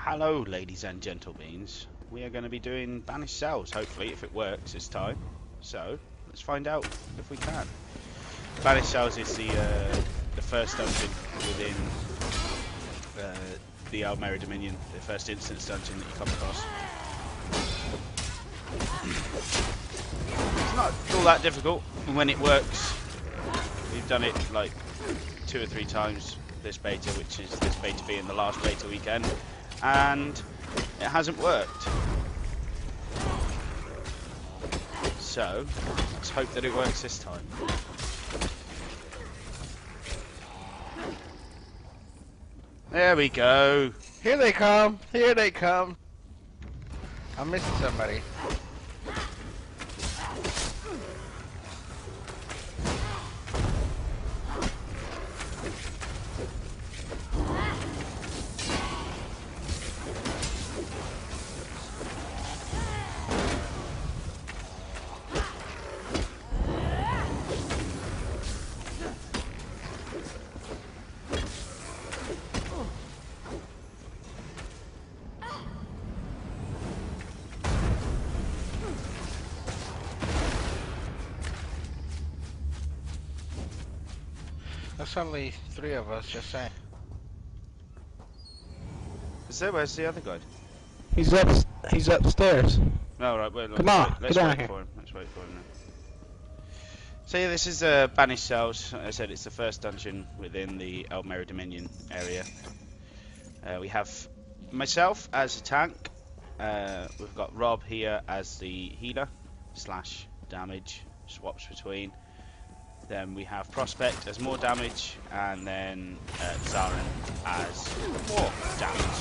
Hello, ladies and gentlebeans. We are going to be doing Banished Cells, hopefully, if it works this time. So, let's find out if we can. Banished Cells is the first dungeon within the Aldmeri Dominion, the first instance dungeon that you come across. It's not all that difficult when it works. We've done it like 2 or 3 times this beta, which is this beta being the last beta weekend, and it hasn't worked. So let's hope that it works this time. There we go. Here they come. Here they come. I'm missing somebody. There's only 3 of us, just saying. Where's the other guy? He's upstairs. No, right, wait, Come on, let's get down wait here. for him. Let's wait for him now. So yeah, this is Banished Cells. Like I said, it's the first dungeon within the Aldmeri Dominion area. We have myself as a tank. We've got Rob here as the healer / damage, swaps between. Then we have Prospect as more damage, and then Zarin as more damage.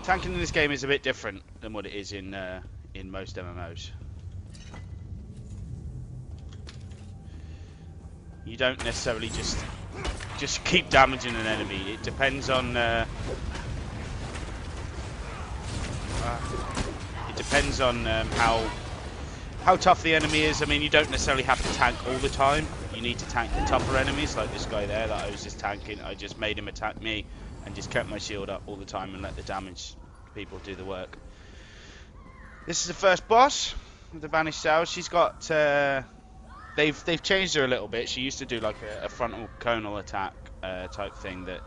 Tanking in this game is a bit different than what it is in most MMOs. You don't necessarily just keep damaging an enemy. It depends on how tough the enemy is. I mean, you don't necessarily have to tank all the time. You need to tank the tougher enemies, like this guy there that I was just tanking. I just made him attack me and just kept my shield up all the time and let the damage people do the work. This is the first boss of the Banished Cells. She's got they've changed her a little bit. She used to do like a frontal conal attack type thing that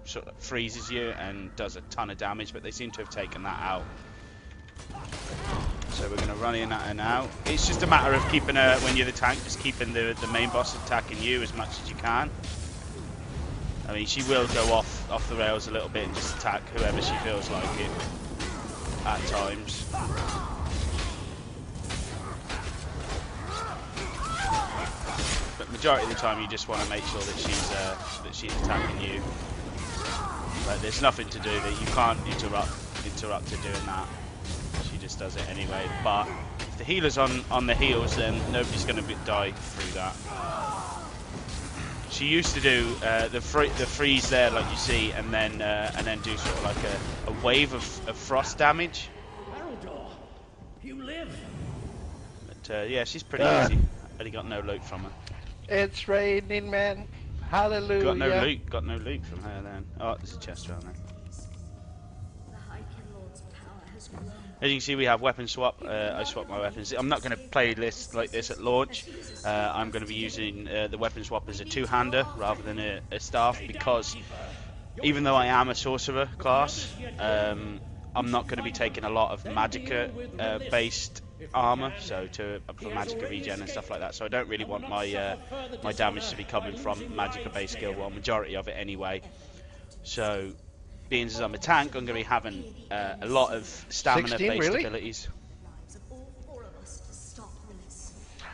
sort of freezes you and does a ton of damage, but they seem to have taken that out. So we're going to run in at her now. It's just a matter of keeping her, when you're the tank, just keeping the main boss attacking you as much as you can. I mean, she will go off the rails a little bit and just attack whoever she feels like it at times. But majority of the time, you just want to make sure that she's attacking you. But there's nothing to do that you can't interrupt her doing that. She just does it anyway. But if the healer's on the heals, then nobody's going to die through that. She used to do the freeze there, like you see, and then do sort of like a wave of frost damage. You live. But yeah, she's pretty easy. Only got no loot from her. It's raining, man. Hallelujah. Got no loot from her then. Oh, there's a chest around there. As you can see, we have weapon swap. I swapped my weapons. I'm not going to play this like this at launch. I'm going to be using the weapon swap as a 2-hander rather than a staff, because even though I am a sorcerer class, I'm not going to be taking a lot of magicka based armor, so for magicka regen and stuff like that. So I don't really want my my damage to be coming from magicka based skill, well, majority of it anyway. So being as I'm a tank, I'm going to be having a lot of stamina-based abilities.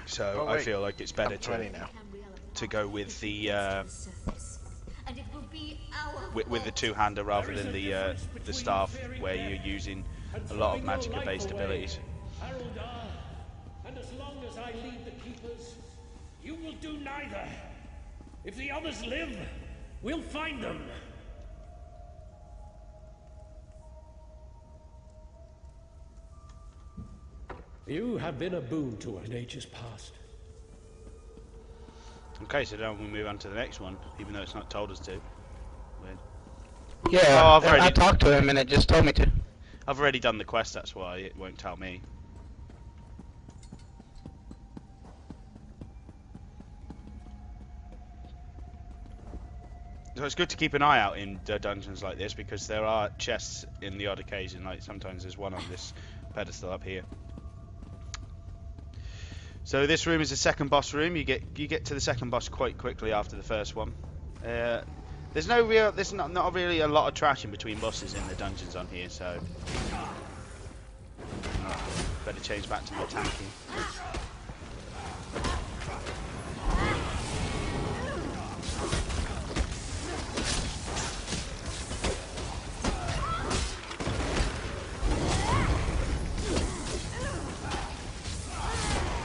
So I feel like it's better to go with the 2-hander rather than the staff, where you're using a lot of magicka-based abilities. And as long as I lead the keepers, you will do neither. If the others live, we'll find them. You have been a boon to her in ages past. Okay, so now we move on to the next one, even though it's not told us to. Weird. Yeah, Oh, I've already, I talked to him and it just told me to. I've already done the quest, that's why it won't tell me. So it's good to keep an eye out in dungeons like this, because there are chests in the odd occasion. Like sometimes there's one on this pedestal up here. So this room is the second boss room. You get to the second boss quite quickly after the first one. There's not really a lot of trash in between bosses in the dungeons on here, so better change back to my tanking.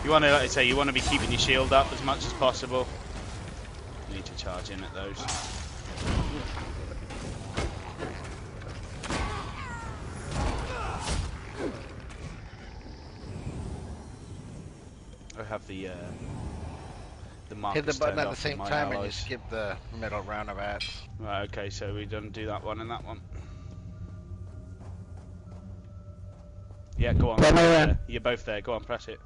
You want to, like I say, you want to be keeping your shield up as much as possible. You need to charge in at those. I have the markers Hit the button turned at the off same for my time and you allies. skip the middle round of ads. Right, okay, so we don't do that one and that one. Yeah, go on. Tell me when. You're both there. Go on, press it.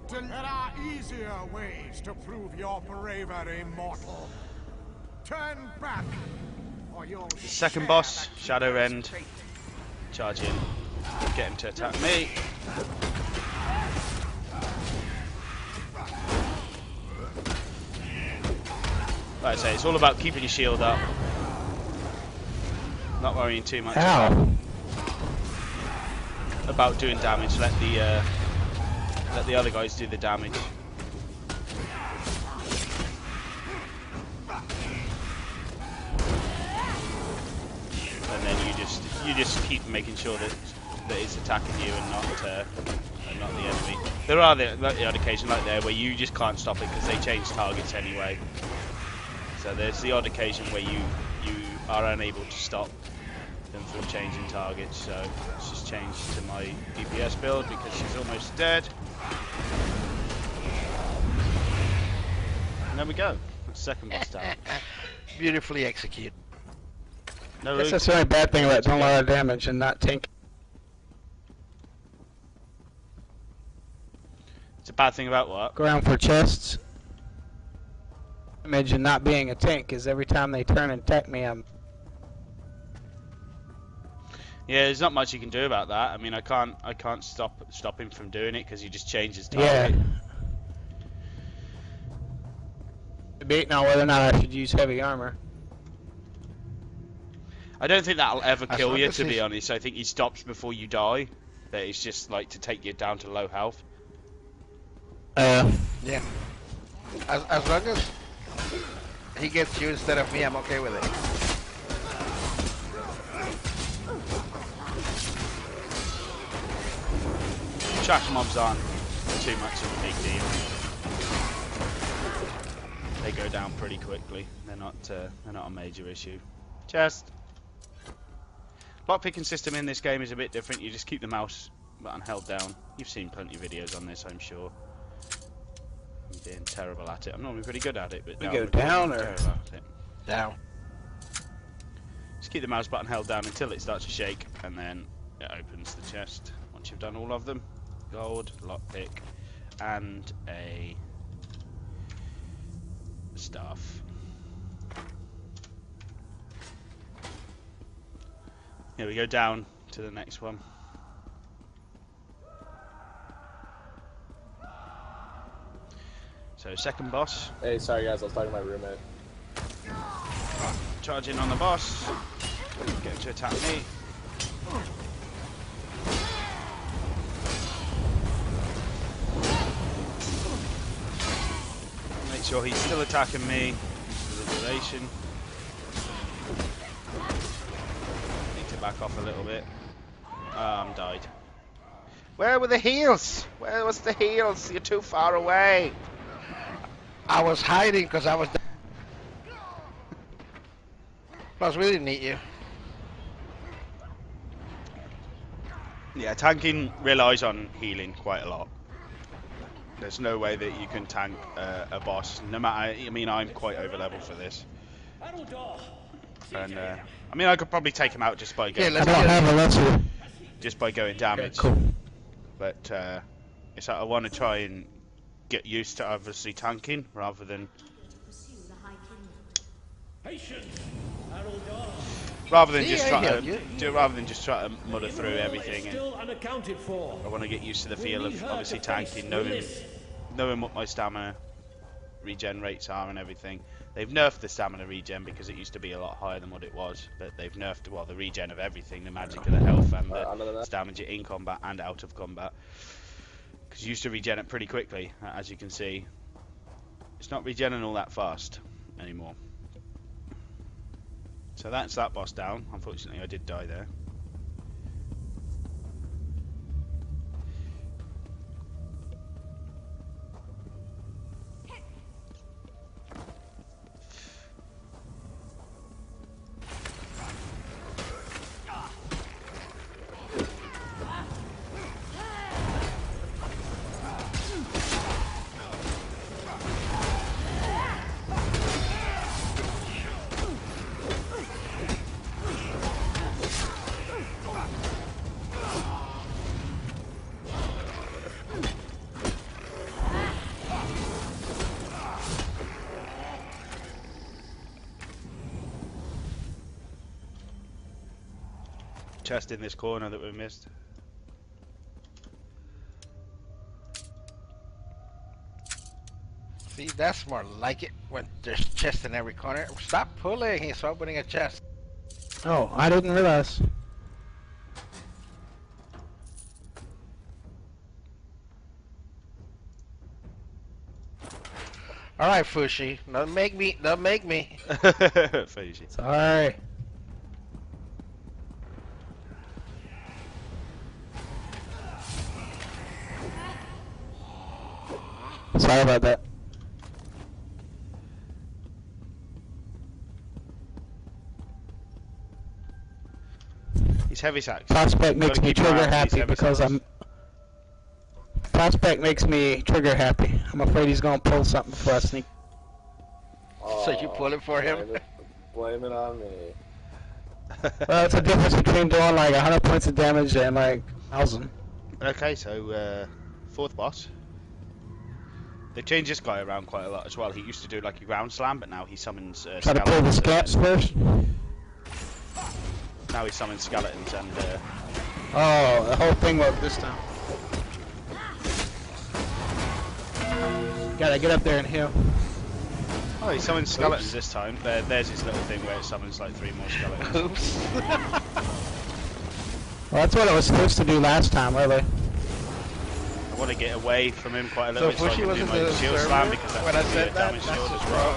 There are easier ways to prove your bravery, mortal. Turn back, or you'll Second boss, Shadow End. Charge in. Get him to attack me. Like I say, it's all about keeping your shield up. Not worrying too much about doing damage. Let the other guys do the damage. And then you just keep making sure that it's attacking you and not the enemy. There are the odd occasion like there where you just can't stop it because they change targets anyway. So there's the odd occasion where you are unable to stop them from changing targets. So let's just change to my DPS build because she's almost dead. And there we go. Second boss down. Beautifully executed. No, Guess that's the only bad thing about doing a lot of damage and not tank. It's a bad thing about what? Go around for chests. Damage and not being a tank is every time they turn and attack me, I'm. Yeah, there's not much you can do about that. I mean, I can't stop him from doing it because he just changes target. Yeah. Debating on whether or not I should use heavy armor. I don't think that'll ever As kill long you, as to be he's- honest. I think he stops before you die. That it's just like to take you down to low health. Yeah. As long as he gets you instead of me, I'm okay with it. Trash mobs aren't too much of a big deal. They go down pretty quickly. They're not a major issue. Chest. Lockpicking system in this game is a bit different. You just keep the mouse button held down. You've seen plenty of videos on this, I'm sure. I'm being terrible at it. I'm normally pretty good at it, but We now go I'm down or terrible at it. Down. Just keep the mouse button held down until it starts to shake, and then it opens the chest. Once you've done all of them, gold, lockpick, and a staff. Here we go down to the next one. So second boss, Hey, sorry guys, I was talking to my roommate. charge in on the boss, get him to attack me. Make sure he's still attacking me with the duration. Need to back off a little bit. Ah, I'm died. Where were the heals? Where was the heals? You're too far away. I was hiding because I was. Plus, we didn't need you. Yeah, tanking relies on healing quite a lot. There's no way that you can tank a boss. No matter, I mean, I'm quite over level for this, and I mean, I could probably take him out just by going, I don't have a lesser. just by going damage. Okay, cool. But it's like I want to try and get used to obviously tanking rather than rather than just try to muddle through everything. And I want to get used to the feel of obviously tanking, knowing what my stamina regen rates are and everything. They've nerfed the stamina regen because it used to be a lot higher than what it was, but they've nerfed, well, the regen of everything, the magic of the health and the stamina in combat and out of combat. Because you used to regen it pretty quickly, as you can see. It's not regenerating all that fast anymore. So that's that boss down. Unfortunately, I did die there. Chest in this corner that we missed. See, that's more like it when there's chest in every corner. Stop pulling, he's opening a chest. Oh, I didn't realize. Alright, Fushi, don't make me. Fushi. Sorry. Sorry about that. He's heavy sacks. Prospect makes me trigger happy because Prospect makes me trigger happy. I'm afraid he's gonna pull something before I sneak. So you pull it for him? Blame it on me. Well, it's a difference between doing like 100 points of damage and like 1,000. Okay, so fourth boss. They changed this guy around quite a lot as well. He used to do like a ground slam, but now he summons Try to pull the scamps first. Now he summons skeletons and oh, the whole thing worked this time. Gotta get up there and heal. oh, he summons skeletons this time. There's his little thing where it summons like 3 more skeletons. Oops. Well, that's what it was supposed to do last time, really. I want to get away from him quite a little bit so I Fushi can was do in my the shield server slam because when I that's said a that, damage that's shield just as well. I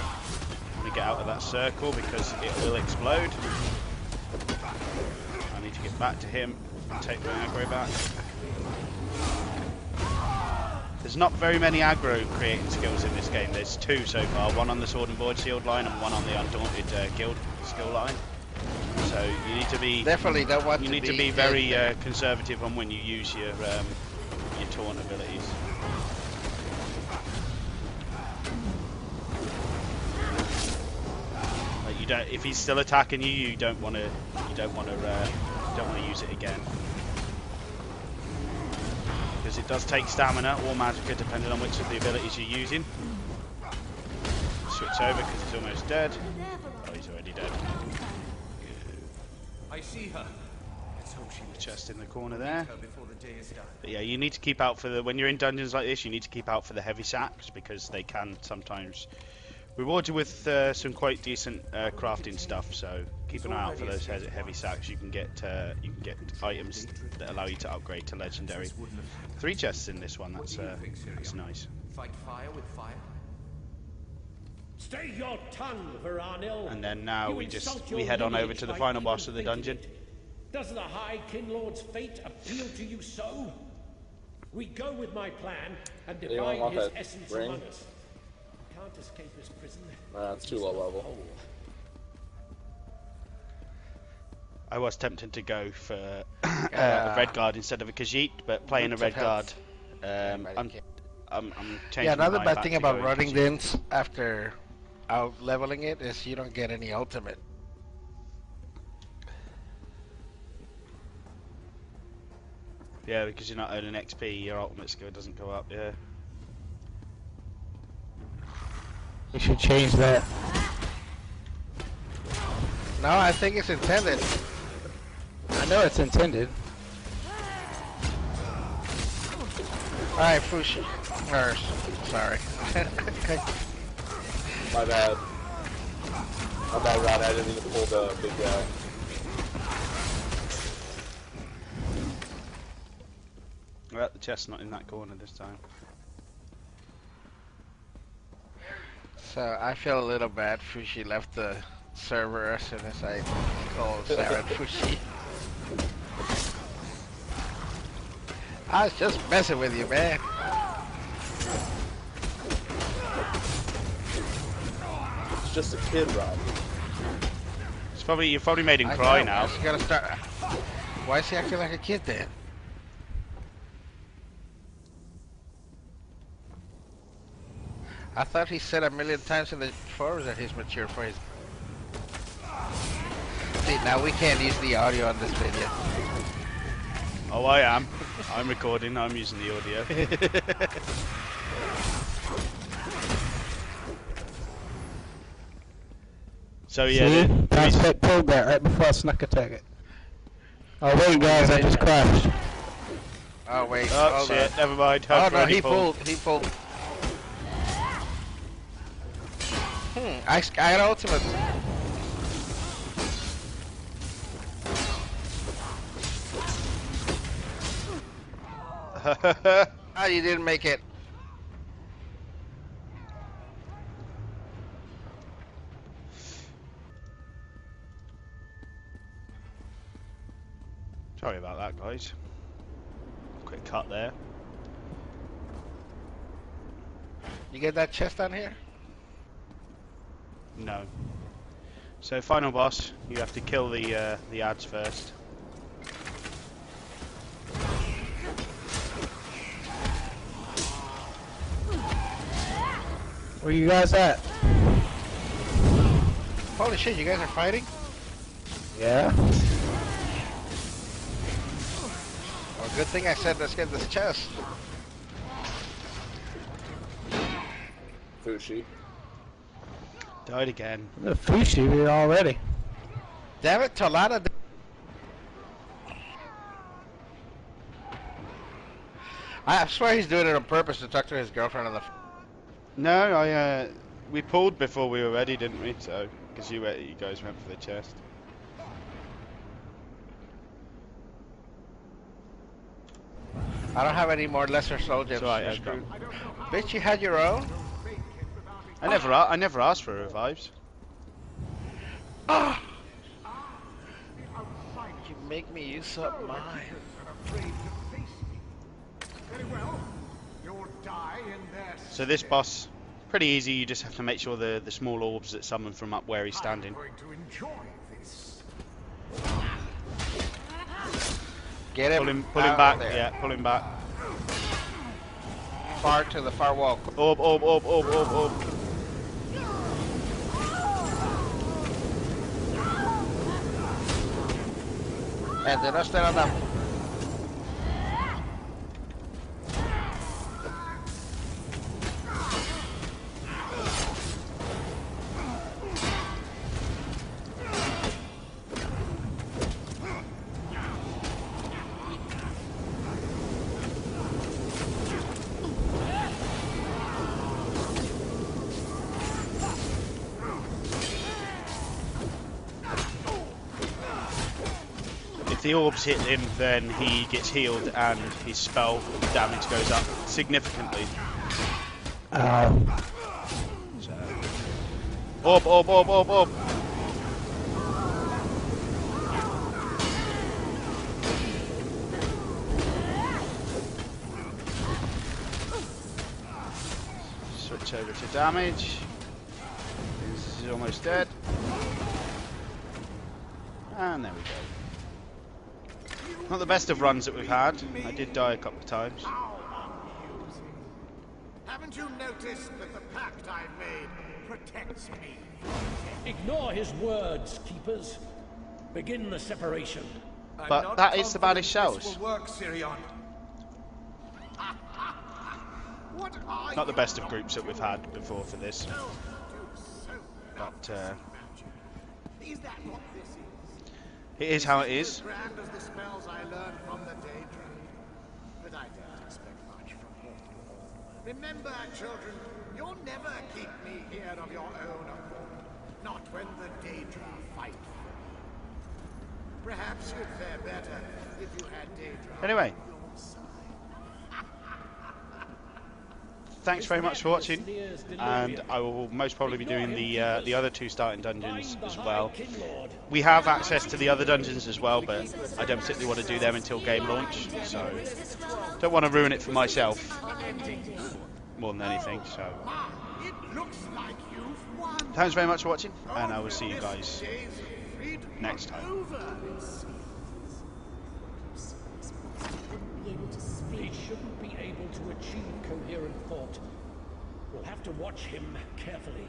want to get out of that circle because it will explode. I need to get back to him and take my aggro back. There's not very many aggro creating skills in this game. There's 2 so far, one on the sword and board shield line and one on the undaunted guild skill line. So you need to be Definitely don't want you to need to be very conservative on when you use your taunt abilities. Like you don't, if he's still attacking you, you don't want to use it again. Because it does take stamina or magicka depending on which of the abilities you're using. Switch over because he's almost dead. Oh, he's already dead. I see her. Let's hope she will Chest in the corner there. her before the day is done. But yeah, you need to keep out for when you're in dungeons like this, you need to keep out for the heavy sacks because they can sometimes reward you with some quite decent crafting stuff. So keep an eye out for those heavy sacks. You can get items that allow you to upgrade to legendary. 3 chests in this one. That's nice. Fight fire with fire. Stay your tongue, Veranil. And then now You we insult your head on over lineage to the by final even boss of the thinking dungeon. it. Does the High Kinlord's fate appeal to you so? We go with my plan and Anyone divide want his that essence ring? among us. Can't escape his prison. Nah, it's too low level. I was tempted to go for a red guard instead of a Khajiit, but playing a red guard, I'm changing. Yeah, another mine bad back thing to about going running consumer. dins after out leveling it is you don't get any ultimate. Yeah, because you're not earning XP, your ultimate skill doesn't go up. Yeah. We should change that. No, I think it's intended. I know it's intended. Alright, Fushi. Or, sorry. My bad. My bad, Rod. I didn't even pull the big guy. Well, the chest's not in that corner this time. So I feel a little bad. Fushi left the server as soon as I called Sarah Fushi. I was just messing with you, man. It's just a kid, Rod. It's probably you've probably made him I cry know, now. he's gotta start. Why is he acting like a kid then? I thought he said a million times in the forums that he's mature for his. See, now we can't use the audio on this video. Oh, I am. I'm recording. I'm using the audio. So yeah, See? the That's reason- it, pulled that right before I snuck attack it. Oh wait guys, I just crashed. Oh wait. oh hold shit, on. never mind. Oh I've no, already he pulled. He pulled. I got ultimate. Oh, you didn't make it. Sorry about that, guys. Quick cut there. You get that chest on here? No. So final boss, you have to kill the ads first. Where you guys at? Holy shit, you guys are fighting? Yeah. Well, good thing I said let's get this chest. Fushi. Died again. The Fushi here already. Damn it, Tolana. I swear he's doing it on purpose to talk to his girlfriend on the. No, we pulled before we were ready, didn't we? So, because you guys went for the chest. I don't have any more lesser soul gems. It's alright, You're I've got- screwed. Bitch, you had your own? I never asked for revives. Ah! You make me use up mine. Very well. You'll die in their So this boss, pretty easy. You just have to make sure the small orbs that summon from up where he's I'm standing. going to enjoy this. Get him. Pull him out back. there. Yeah, pull him back. Far to the far wall. Orb, orb, orb, orb, orb, orb. And then I stand on that. If the orbs hit him, then he gets healed and his spell damage goes up significantly. So, orb, orb, orb, orb, orb. Switch over to damage. This is almost dead. And there we go. Not the best of runs that we've had. I did die a couple of times. Haven't you noticed that the pact I've made protects me? Ignore his words, keepers. Begin the separation. But that is the Banished Cells. This will work, Sirion. What are Not the best of groups that we've had before for this. But Is that what this is? it is how it is. As grand as the spells I learned from the Daedra. But I don't expect much from him. Remember, children, you'll never keep me here of your own accord. Not when the Daedra fight for me. Perhaps you'd fare better if you had Daedra Anyway. on your side. Thanks very much for watching, and I will most probably be doing the other 2 starting dungeons as well. We have access to the other dungeons as well, but I don't particularly want to do them until game launch, so don't want to ruin it for myself more than anything. So thanks very much for watching, and I will see you guys next time. He shouldn't be able to achieve coherent thought. We'll have to watch him carefully.